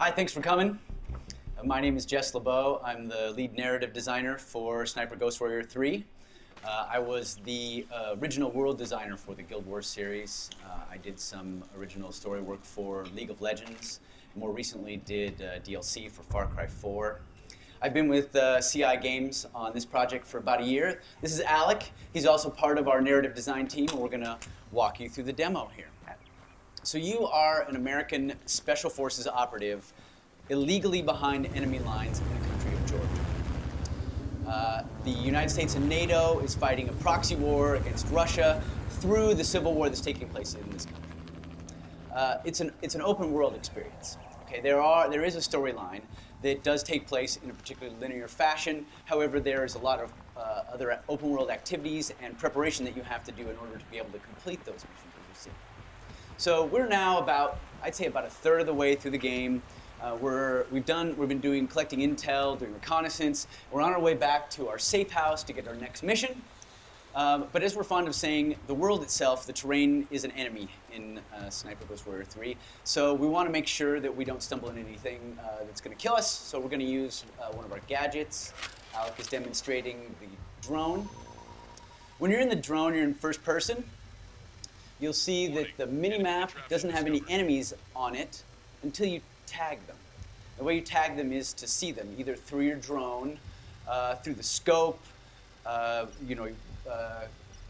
Hi, thanks for coming. My name is Jess LeBeau. I'm the lead narrative designer for Sniper Ghost Warrior 3. I was the original world designer for the Guild Wars series. I did some original story work for League of Legends. More recently did DLC for Far Cry 4. I've been with CI Games on this project for about a year. This is Alec. He's also part of our narrative design team. We're going to walk you through the demo here. So you are an American Special Forces operative illegally behind enemy lines in the country of Georgia. The United States and NATO is fighting a proxy war against Russia through the civil war that's taking place in this country. It's an open world experience. Okay, there is a storyline that does take place in a particularly linear fashion. However, there is a lot of other open world activities and preparation that you have to do in order to be able to complete those missions, as you see. So we're now I'd say about a third of the way through the game. We've been collecting intel, doing reconnaissance. We're on our way back to our safe house to get our next mission. But as we're fond of saying, the world itself, the terrain, is an enemy in Sniper Ghost Warrior 3. So we want to make sure that we don't stumble into anything that's going to kill us. So we're going to use one of our gadgets. Alec is demonstrating the drone. When you're in the drone, you're in first person. You'll see that the mini-map doesn't have any enemies on it until you tag them. The way you tag them is to see them, either through your drone, through the scope,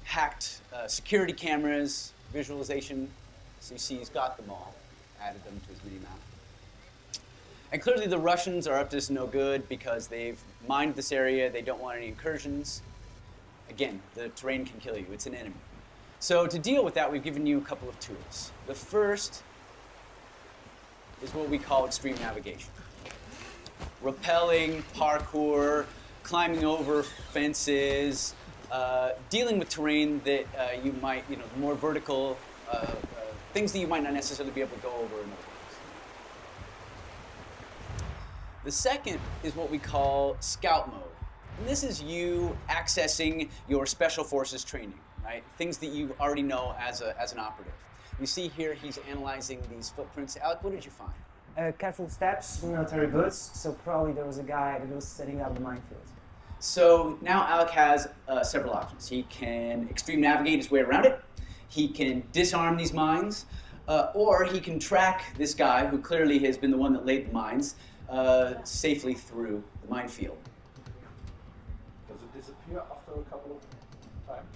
hacked security cameras, visualization. So you see he's got them all, added them to his mini-map. And clearly the Russians are up to this no good because they've mined this area, they don't want any incursions. Again, the terrain can kill you, it's an enemy. So to deal with that, we've given you a couple of tools. The first is what we call extreme navigation. Rappelling, parkour, climbing over fences, dealing with terrain that you might, more vertical, things that you might not necessarily be able to go over in other ways. The second is what we call scout mode. And this is you accessing your special forces training. Right? Things that you already know as an operative. You see here he's analyzing these footprints. Alec, what did you find? Careful steps, military boots, so probably there was a guy that was setting up the minefield. So now Alec has several options. He can extreme navigate his way around it, he can disarm these mines, or he can track this guy, who clearly has been the one that laid the mines, safely through the minefield. Does it disappear after a couple of times?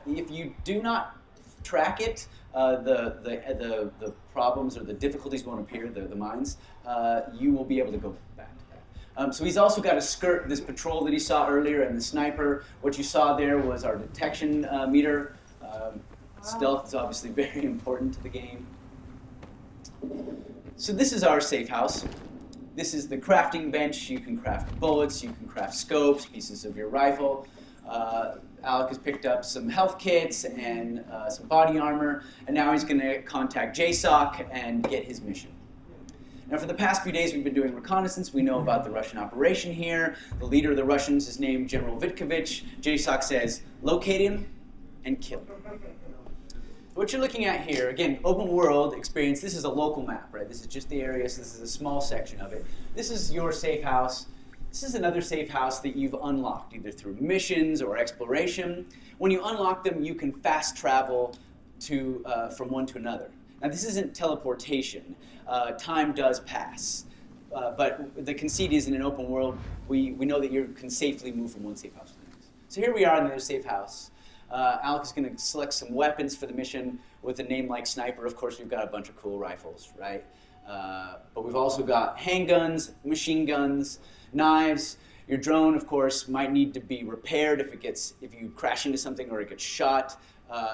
If you do not track it, the problems or the difficulties won't appear, the mines. You will be able to go back to that. So he's also got to skirt this patrol that he saw earlier and the sniper. What you saw there was our detection meter. Stealth is obviously very important to the game. So this is our safe house. This is the crafting bench. You can craft bullets, you can craft scopes, pieces of your rifle. Alec has picked up some health kits and some body armor, and now he's going to contact JSOC and get his mission. Now, for the past few days, we've been doing reconnaissance. We know about the Russian operation here. The leader of the Russians is named General Vitkovich. JSOC says, locate him and kill him. What you're looking at here, again, open world experience. This is a local map, right? This is just the area, so this is a small section of it. This is your safe house. This is another safe house that you've unlocked, either through missions or exploration. When you unlock them, you can fast travel from one to another. Now, this isn't teleportation. Time does pass. But the conceit is, in an open world, we know that you can safely move from one safe house to the next. So here we are in another safe house. Alec is going to select some weapons for the mission with a name like Sniper. Of course, we've got a bunch of cool rifles, right? But we've also got handguns, machine guns, knives. Your drone, of course, might need to be repaired if you crash into something or it gets shot.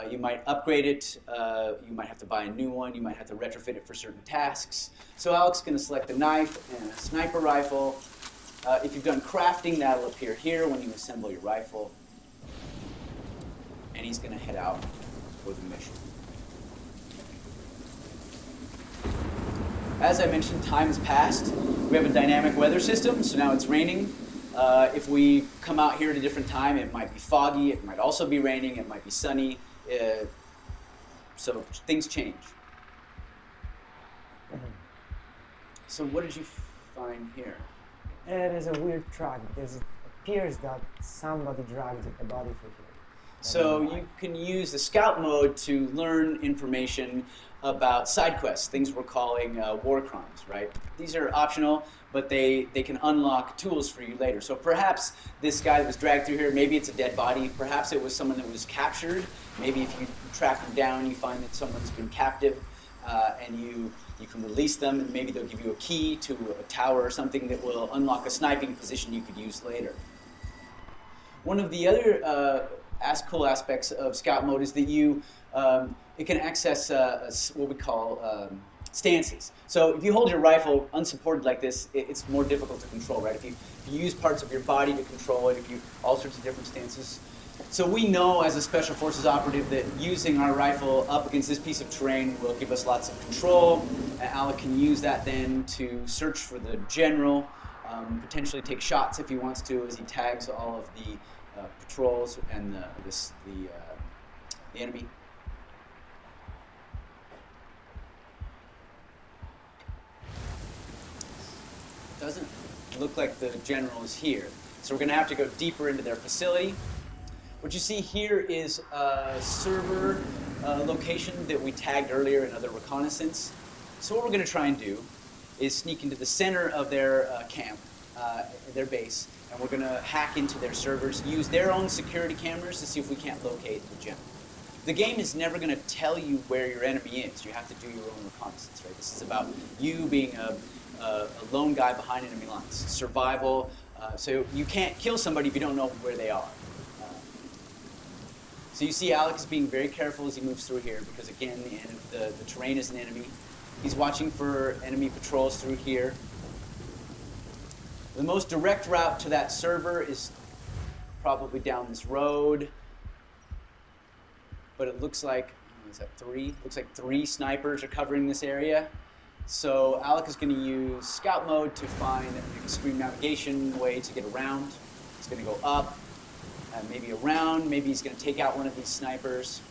You might upgrade it. You might have to buy a new one. You might have to retrofit it for certain tasks. So Alec's going to select a knife and a sniper rifle. If you've done crafting, that'll appear here when you assemble your rifle. And he's going to head out for the mission. As I mentioned, time has passed. We have a dynamic weather system, so now it's raining. If we come out here at a different time, it might be foggy, it might also be raining, it might be sunny. So things change. So what did you find here? It is a weird track because it appears that somebody dragged a body through here. So you can use the scout mode to learn information about side quests, things we're calling war crimes, right? These are optional, but they can unlock tools for you later. So perhaps this guy that was dragged through here, maybe it's a dead body. Perhaps it was someone that was captured. Maybe if you track them down, you find that someone's been captive, and you can release them, and maybe they'll give you a key to a tower or something that will unlock a sniping position you could use later. One of the other cool aspects of scout mode is that it can access what we call stances. So if you hold your rifle unsupported like this, it's more difficult to control, right? If you use parts of your body to control it, all sorts of different stances. So we know as a Special Forces operative that using our rifle up against this piece of terrain will give us lots of control. And Alec can use that then to search for the general, potentially take shots if he wants to as he tags all of the patrols and the enemy. Doesn't look like the general is here. So we're going to have to go deeper into their facility. What you see here is a server location that we tagged earlier in other reconnaissance. So what we're going to try and do is sneak into the center of their camp, their base, and we're going to hack into their servers, use their own security cameras to see if we can't locate the general. The game is never going to tell you where your enemy is. You have to do your own reconnaissance, right? This is about you being a lone guy behind enemy lines. Survival. So you can't kill somebody if you don't know where they are. So you see Alec is being very careful as he moves through here because, again, the terrain is an enemy. He's watching for enemy patrols through here. The most direct route to that server is probably down this road. But it looks like, is that 3? Looks like 3 snipers are covering this area. So Alec is going to use scout mode to find an extreme navigation way to get around. He's going to go up, maybe around, maybe he's going to take out one of these snipers.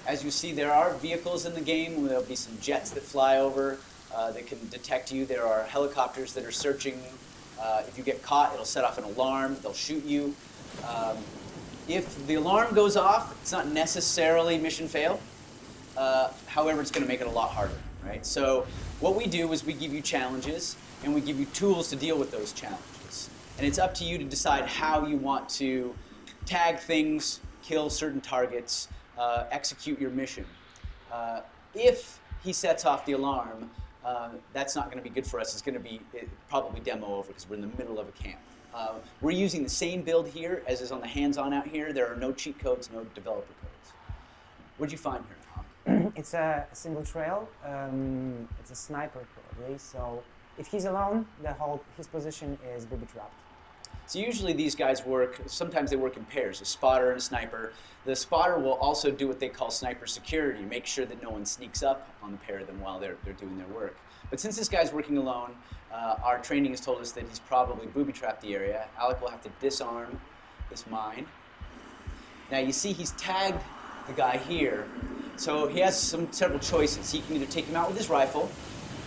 As you see, there are vehicles in the game. There'll be some jets that fly over that can detect you. There are helicopters that are searching. If you get caught, it'll set off an alarm. They'll shoot you. If the alarm goes off, it's not necessarily mission fail. However, it's going to make it a lot harder, right? So what we do is we give you challenges, and we give you tools to deal with those challenges. And it's up to you to decide how you want to tag things, kill certain targets, execute your mission. If he sets off the alarm, that's not going to be good for us. It's going to be probably demo over because we're in the middle of a camp. We're using the same build here as is on the hands-on out here. There are no cheat codes, no developer codes. What did you find here? It's a single trail. It's a sniper probably. So if he's alone, his position is booby-trapped. So usually these guys work, sometimes they work in pairs, a spotter and a sniper. The spotter will also do what they call sniper security, make sure that no one sneaks up on the pair of them while they're doing their work. But since this guy's working alone, our training has told us that he's probably booby-trapped the area. Alec will have to disarm this mine. Now you see he's tagged the guy here, so he has several choices. He can either take him out with his rifle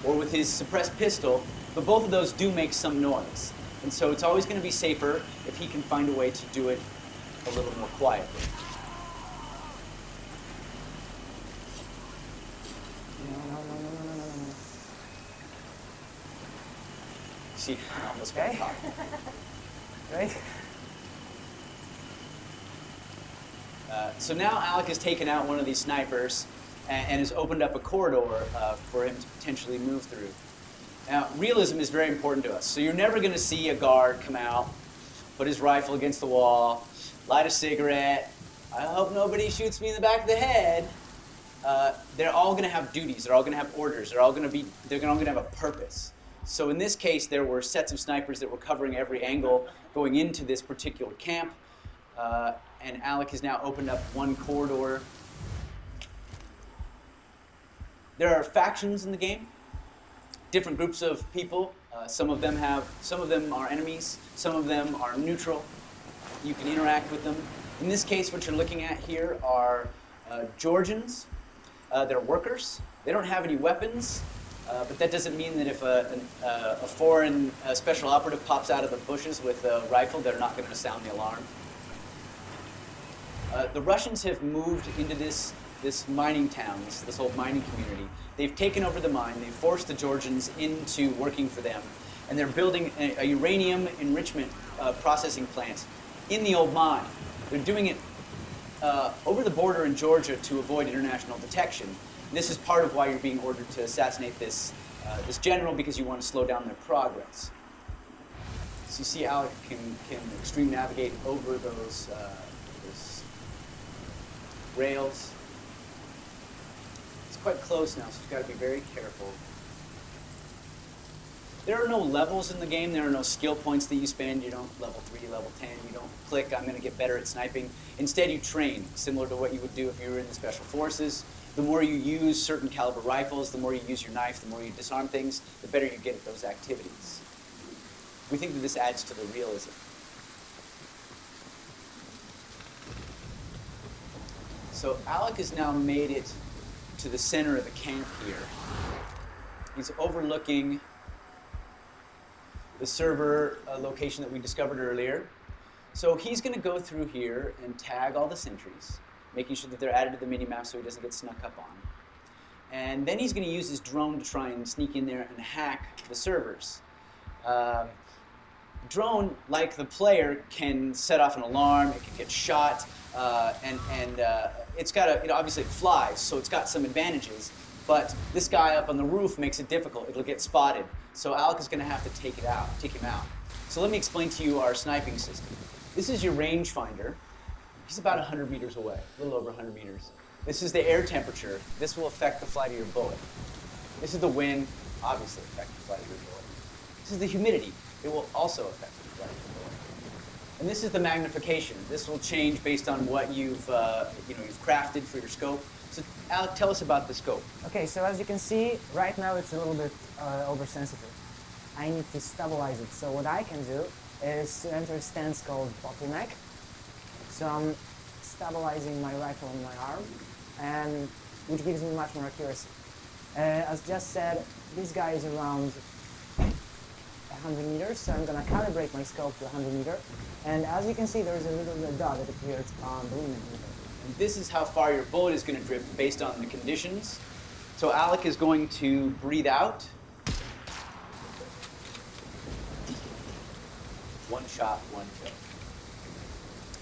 or with his suppressed pistol, but both of those do make some noise. And so it's always going to be safer if he can find a way to do it a little more quietly. No. See, I almost got caught. Right? So now Alec has taken out one of these snipers and has opened up a corridor for him to potentially move through. Now, realism is very important to us. So you're never going to see a guard come out, put his rifle against the wall, light a cigarette. I hope nobody shoots me in the back of the head. They're all going to have duties. They're all going to have orders. They're all going to have a purpose. So in this case, there were sets of snipers that were covering every angle going into this particular camp. And Alec has now opened up one corridor. There are factions in the game. Different groups of people. Some of them are enemies. Some of them are neutral. You can interact with them. In this case, what you're looking at here are Georgians. they're workers. They don't have any weapons, but that doesn't mean that if a foreign special operative pops out of the bushes with a rifle, they're not going to sound the alarm. The Russians have moved into this mining town, this old mining community. They've taken over the mine. They've forced the Georgians into working for them, and they're building a uranium enrichment processing plant in the old mine. They're doing it over the border in Georgia to avoid international detection. And this is part of why you're being ordered to assassinate this general, because you want to slow down their progress. So you see Alec can extreme navigate over those rails. It's quite close now, so you've got to be very careful. There are no levels in the game. There are no skill points that you spend. You don't level 3, level 10. You don't click, I'm going to get better at sniping. Instead, you train, similar to what you would do if you were in the Special Forces. The more you use certain caliber rifles, the more you use your knife, the more you disarm things, the better you get at those activities. We think that this adds to the realism. So Alec has now made it to the center of the camp here. He's overlooking the server location that we discovered earlier. So he's going to go through here and tag all the sentries, making sure that they're added to the mini-map so he doesn't get snuck up on. And then he's going to use his drone to try and sneak in there and hack the servers. Drone, like the player, can set off an alarm, it can get shot, and it's got a, obviously it flies, so it's got some advantages, but this guy up on the roof makes it difficult. It'll get spotted. So Alec is going to have to take him out. So let me explain to you our sniping system. This is your rangefinder. He's about 100 meters away, a little over 100 meters. This is the air temperature. This will affect the flight of your bullet. This is the wind, obviously affect the flight of your bullet. This is the humidity. It will also affect the flight of your bullet. And this is the magnification. This will change based on what you've crafted for your scope. So Alec, tell us about the scope. Okay, so as you can see, right now it's a little bit oversensitive. I need to stabilize it. So what I can do is to enter a stance called bottleneck. So I'm stabilizing my rifle on my arm, and which gives me much more accuracy. As just said, this guy is around 100 meters, so I'm going to calibrate my scope to 100 meters. And as you can see, there is a little red dot that appeared on the limit meter. And this is how far your bullet is going to drift based on the conditions. So Alec is going to breathe out. One shot, one kill.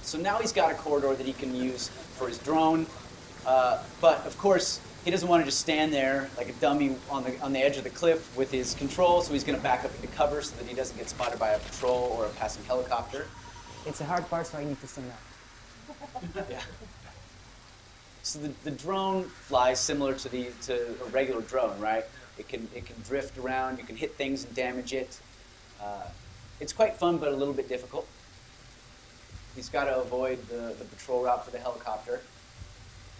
So now he's got a corridor that he can use for his drone, but of course he doesn't want to just stand there like a dummy on the edge of the cliff with his control, so he's going to back up into cover so that he doesn't get spotted by a patrol or a passing helicopter. It's a hard part, so I need to stand up. Yeah. So the drone flies similar to a regular drone, right? It can drift around, you can hit things and damage it. It's quite fun, but a little bit difficult. He's got to avoid the patrol route for the helicopter.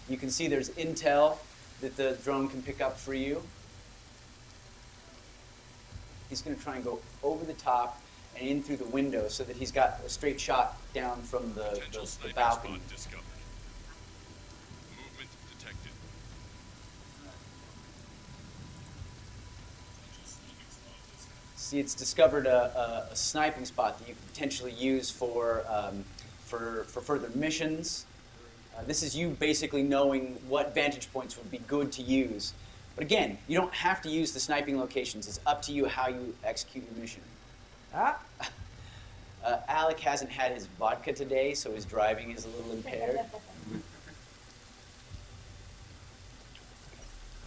You can see there's intel that the drone can pick up for you. He's going to try and go over the top and in through the window so that he's got a straight shot down from the balcony. Movement detected. See, it's discovered a sniping spot that you can potentially use for further missions. This is you basically knowing what vantage points would be good to use. But again, you don't have to use the sniping locations. It's up to you how you execute your mission. Alec hasn't had his vodka today, so his driving is a little impaired.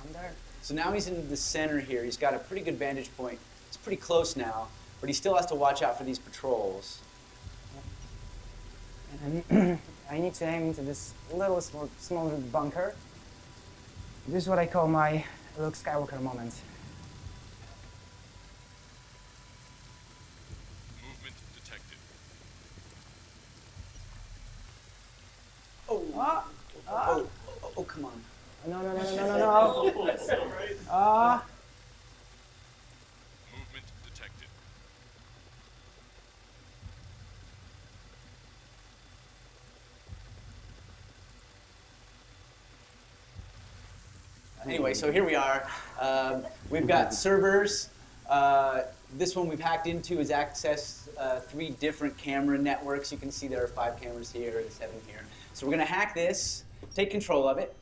I'm there. So now he's in the center here. He's got a pretty good vantage point. It's pretty close now, but he still has to watch out for these patrols. And I need to aim into this little smaller bunker. This is what I call my Luke Skywalker moment. Movement detected. Oh, come on. No. That's so right. Movement detected. Anyway, so here we are. We've got servers. This one we've hacked into is access 3 different camera networks. You can see there are 5 cameras here and 7 here. So we're going to hack this, take control of it.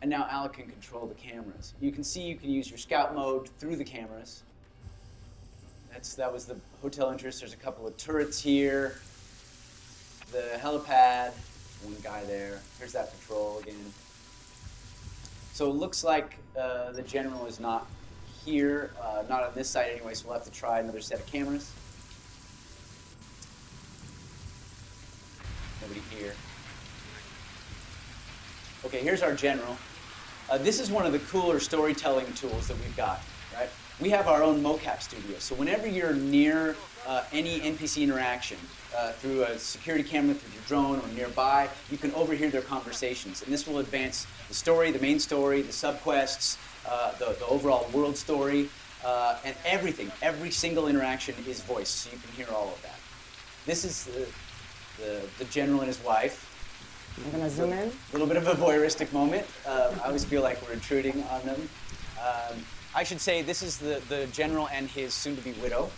And now Alec can control the cameras. You can see you can use your scout mode through the cameras. That was the hotel entrance. There's a couple of turrets here. The helipad, one guy there. Here's that patrol again. So it looks like the general is not here, not on this side anyway, so we'll have to try another set of cameras. Nobody here. Okay, here's our general. This is one of the cooler storytelling tools that we've got, right? We have our own mocap studio, so whenever you're near any NPC interaction through a security camera, through your drone, or nearby, you can overhear their conversations, and this will advance the story, the main story, the subquests, the overall world story, and everything. Every single interaction is voiced, so you can hear all of that. This is the general and his wife. I'm gonna zoom in. A little bit of a voyeuristic moment. I always feel like we're intruding on them. I should say this is the general and his soon-to-be widow.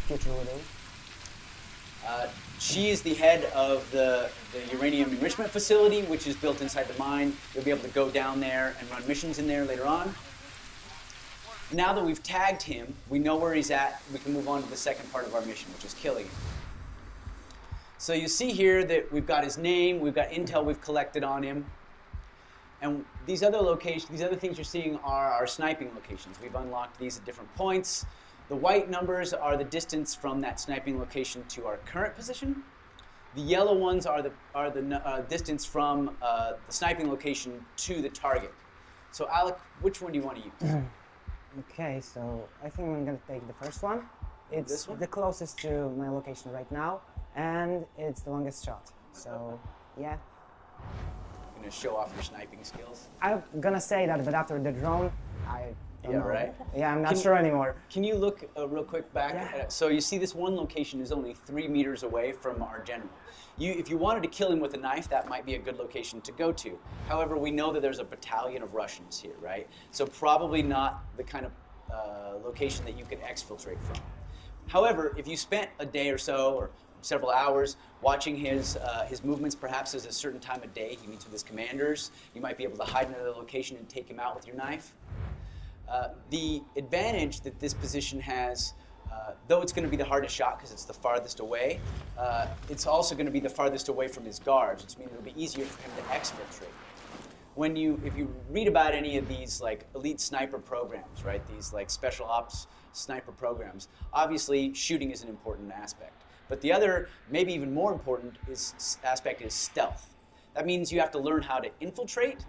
Future widow. She is the head of the uranium enrichment facility, which is built inside the mine. You'll be able to go down there and run missions in there later on. Now that we've tagged him, we know where he's at, we can move on to the second part of our mission, which is killing him. So you see here that we've got his name, we've got intel we've collected on him. And these other locations, these other things you're seeing are our sniping locations. We've unlocked these at different points. The white numbers are the distance from that sniping location to our current position. The yellow ones are the distance from the sniping location to the target. So Alec, which one do you want to use? Okay, so I think I'm gonna take the first one. It's This one? the closest to my location right now, and it's the longest shot. So yeah, You're gonna show off your sniping skills. I'm gonna say that, but after the drone, I don't Yeah, know. right? Yeah, I'm not Can- sure anymore. Can you look real quick back? Yeah. So you see this one location is only 3 meters away from our general. If you wanted to kill him with a knife, that might be a good location to go to. However, we know that there's a battalion of Russians here, right? So probably not the kind of location that you could exfiltrate from. However, if you spent a day or so, or several hours, watching his movements, perhaps at a certain time of day, he meets with his commanders, you might be able to hide in another location and take him out with your knife. The advantage that this position has, though it's going to be the hardest shot because it's the farthest away, it's also going to be the farthest away from his guards, which means it'll be easier for him to exfiltrate. If you read about any of these like elite sniper programs, right? These like special ops sniper programs, obviously shooting is an important aspect. But the other, maybe even more important, aspect is stealth. That means you have to learn how to infiltrate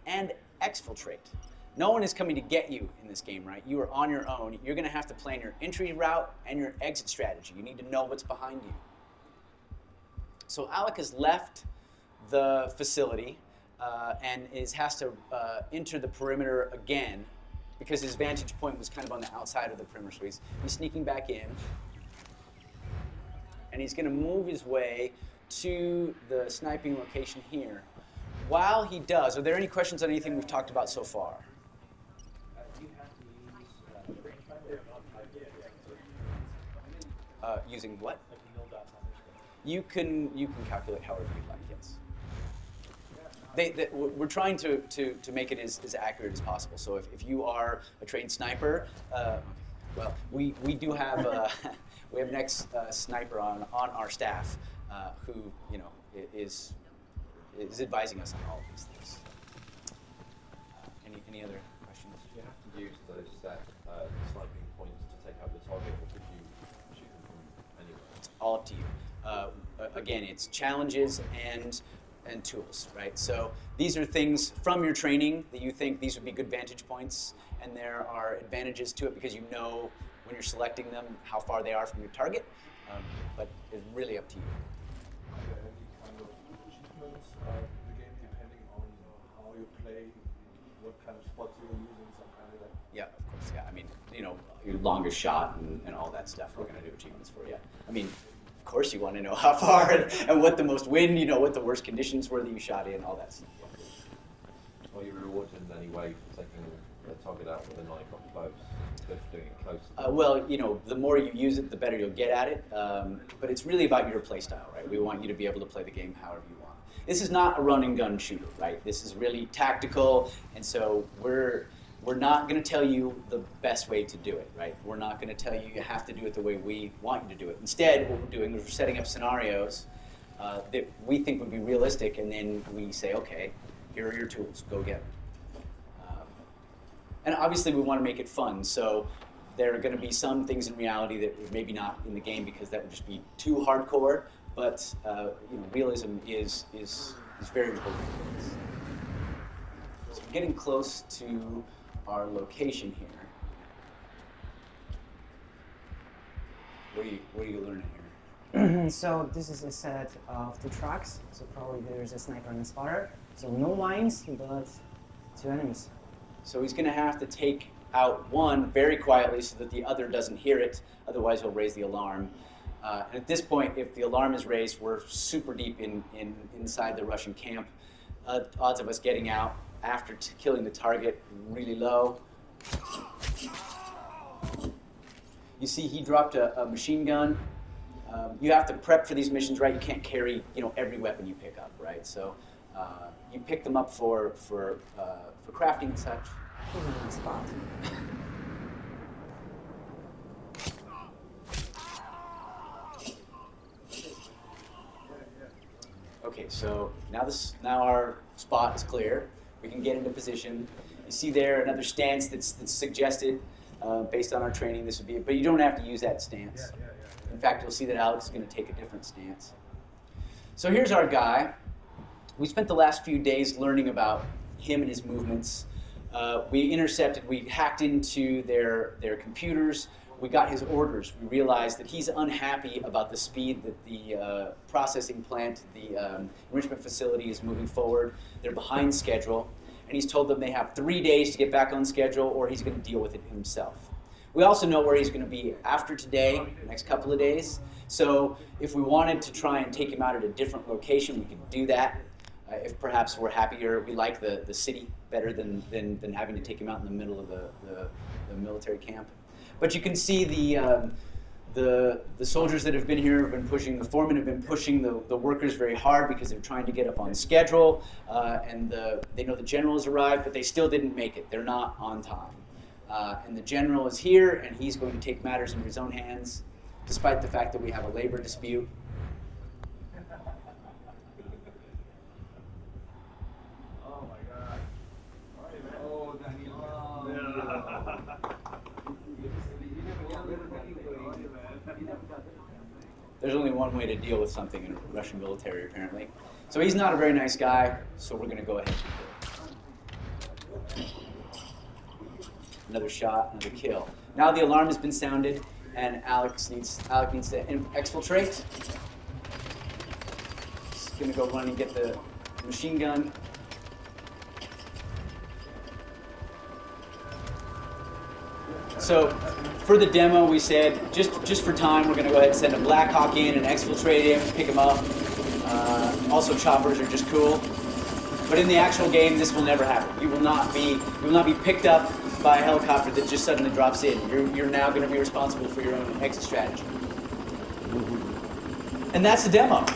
and exfiltrate. No one is coming to get you in this game, right? You are on your own. You're going to have to plan your entry route and your exit strategy. You need to know what's behind you. So Alec has left the facility and has to enter the perimeter again because his vantage point was kind of on the outside of the perimeter. So he's sneaking back in. And he's going to move his way to the sniping location here. While he does, are there any questions on anything we've talked about so far? Using what? You can calculate however you'd like, yes. We're trying to make it as accurate as possible. So if you are a trained sniper, well, we do have we have an ex-sniper on our staff who is advising us on all of these things. Any other questions? Do you have to use those set sniping points to take out the target, or could you shoot them from anywhere? It's all up to you. Again, it's challenges and tools, right? So these are things from your training that you think these would be good vantage points, and there are advantages to it because you know when you're selecting them how far they are from your target, but it's really up to you. Are there any kind of achievements in the game depending on how you play, what kind of spots you're using, some kind of that? Yeah, of course, yeah. I mean, your longest shot and all that stuff, we're going to do achievements for you. I mean, of course you want to know how far and what the most wind, what the worst conditions were that you shot in, all that stuff. Are you rewarded in any way for taking the target out with a knife up close, for doing it close? Well, the more you use it, the better you'll get at it. But it's really about your play style, right? We want you to be able to play the game however you want. This is not a run and gun shooter, right? This is really tactical, and so we're not going to tell you the best way to do it, right? We're not going to tell you you have to do it the way we want you to do it. Instead, what we're doing is we're setting up scenarios that we think would be realistic, and then we say, okay, here are your tools, go get them. And obviously we want to make it fun, so there are going to be some things in reality that are maybe not in the game because that would just be too hardcore, but realism is very important for us. So we're getting close to our location here. What are you learning here? So this is a set of 2 tracks, so probably there's a sniper and a spotter. So no lines, but 2 enemies. So he's going to have to take out one very quietly so that the other doesn't hear it, otherwise he'll raise the alarm. And at this point, if the alarm is raised, we're super deep inside the Russian camp. Odds of us getting out after killing the target really low. You see he dropped a machine gun. You have to prep for these missions, right? You can't carry every weapon you pick up, right? So you pick them up for crafting and such. He's in my spot. Okay, so now our spot is clear. We can get into position. You see there another stance that's suggested based on our training. This would be, but you don't have to use that stance. In fact, you'll see that Alex is going to take a different stance. So here's our guy. We spent the last few days learning about him and his movements. We hacked into their computers. We got his orders. We realized that he's unhappy about the speed that the processing plant, the enrichment facility is moving forward. They're behind schedule. And he's told them they have 3 days to get back on schedule or he's going to deal with it himself. We also know where he's going to be after today, the next couple of days. So if we wanted to try and take him out at a different location, we could do that. If perhaps we're happier, we like the city better than having to take him out in the middle of the military camp. But you can see the soldiers that have been here have been pushing, the foremen have been pushing the workers very hard because they're trying to get up on schedule, and they know the general has arrived, but they still didn't make it. They're not on time. And the general is here, and he's going to take matters into his own hands, despite the fact that we have a labor dispute. There's only one way to deal with something in the Russian military, apparently. So he's not a very nice guy, so we're going to go ahead and kill him. Another shot, another kill. Now the alarm has been sounded, and Alec needs to exfiltrate. He's going to go run and get the machine gun. So for the demo, we said, just for time, we're going to go ahead and send a Black Hawk in and exfiltrate him, pick him up. Also, choppers are just cool. But in the actual game, this will never happen. You will not be picked up by a helicopter that just suddenly drops in. You're now going to be responsible for your own exit strategy. And that's the demo.